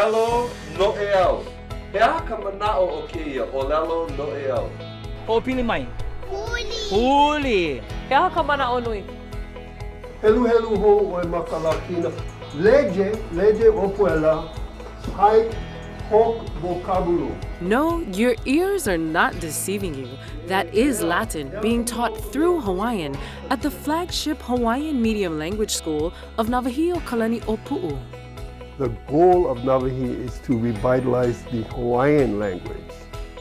Olelo no'eau. He aha ka mana'o o keia, olelo no'eau. Ho'opili mai. Huli. Huli. He aha ka mana'o nui. Helu helu ho o makalakina. Leje opuela. Hai hok vocabulu. No, your ears are not deceiving you. That is Latin being taught through Hawaiian at the flagship Hawaiian Medium Language School of Navahio Kalani Opu'u. The goal of Navahi is to revitalize the Hawaiian language.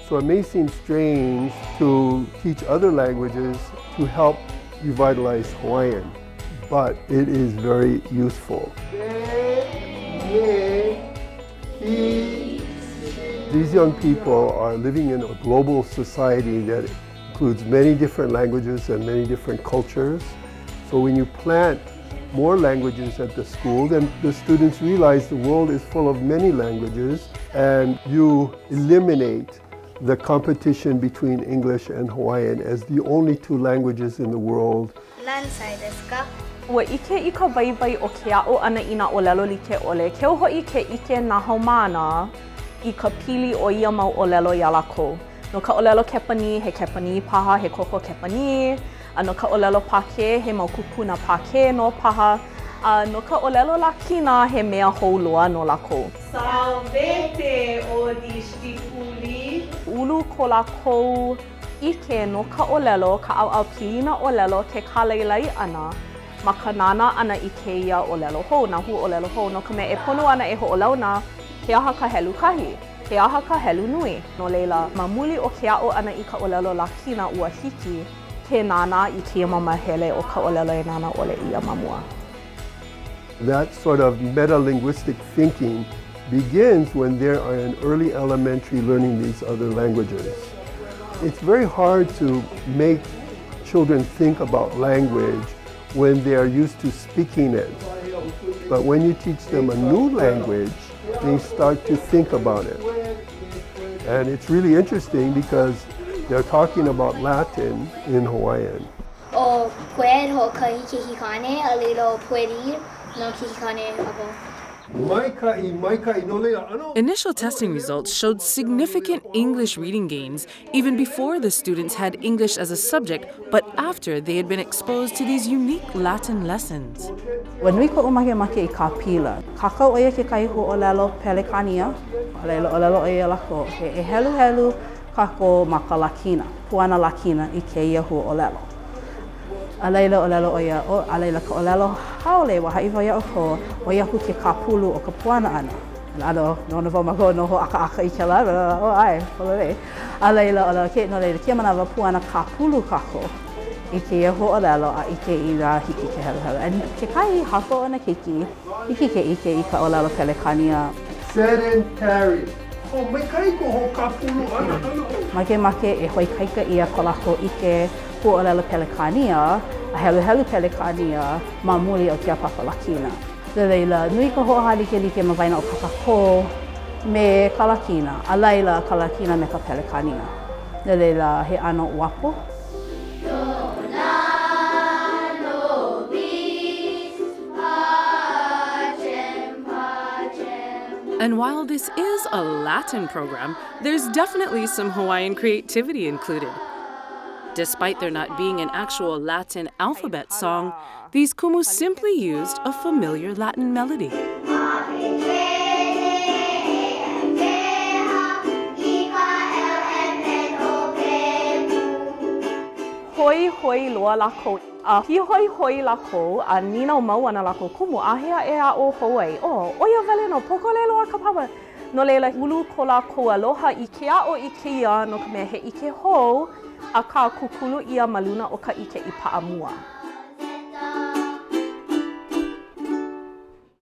So it may seem strange to teach other languages to help revitalize Hawaiian, but it is very useful. These young people are living in a global society that includes many different languages and many different cultures. So when you plant more languages at the school, then the students realize the world is full of many languages, and you eliminate the competition between English and Hawaiian as the only two languages in the world. Lansai desu ka? Ua ike I ka waiwai o ke a'o ana I nā olelo like ole. Keu ho'i ke ike nā haumāna I ka pili o ia mau olelo ia lako. No ka olelo kepani, he kepani paha, he koko kepani. No ka olelo pake, he mau kupuna pake no paha. No ka olelo lakina, he mea houloa no lako. Salvete o discipuli. Ulu ko lako ike no ka olelo, ka au pilina olelo ke kalailai ana. Ma ka nana ana I keia olelo hou, nā hu olelo hou. No ka mea e pono ana e ho'olauna, he aha ka helu kahi, he aha ka helu nui. No leila, ma muli o ke a'o ana I ka olelo lakina ua hiki, ke nana I kia mamahele o ka olelo e nana ole ia mamua. That sort of meta-linguistic thinking begins when they are in early elementary learning these other languages. It's very hard to make children think about language when they are used to speaking it. But when you teach them a new language, they start to think about it. And it's really interesting because they're talking about Latin in Hawaiian. O puer ho ka hikihikane, a lilo pueri no kihikane ako. Initial testing results showed significant English reading gains even before the students had English as a subject, but after they had been exposed to these unique Latin lessons. When we ko umake I ka pila, kakau oia ke kai ho olelo pelekania, olelo oia lako, he helu helu kako makalakina, puana lakina I keia ho olelo. Alaila olelo oia, o alaila ka olelo haole wa haiwa ia o ko oia hu ke kapulu o ka puana ana. Ano, no na mako no ho aka I ke la, o ai, polore. Alaila olelo ke no leila ke mana wa puana kapulu kako. I ke ho olelo a I ke I la hiki ke helu helu. And ke kai hako ana keiki, hiki ke ike I ka olelo pelekania. Sedentary. Oh, mai kai ko ho kapulu ana. Make e hoi kaika ia ko lako ike hu olelo pelekania, a helu helu pelekania, ma muli o kia papalakina. Leila, nui ka ho'ahali ke like ma waina o kakako me kalakina, a laila kalakina me ka pelekania. Leila, he ano uapo. And while this is a Latin program, there's definitely some Hawaiian creativity included. Despite there not being an actual Latin alphabet song, these kumu simply used a familiar Latin melody. Hoi hoi loa lako. Hi hoi hoi lako, a nina o mau ana lako kumu, a hea e a o Hawaii. O, oia vele no, poko lelo a ka pawa. No leila, ulu ko lako aloha I ke a o I ke ia, no ka mea he ike hou, a ka kukulu ia maluna o ka ike I paamua.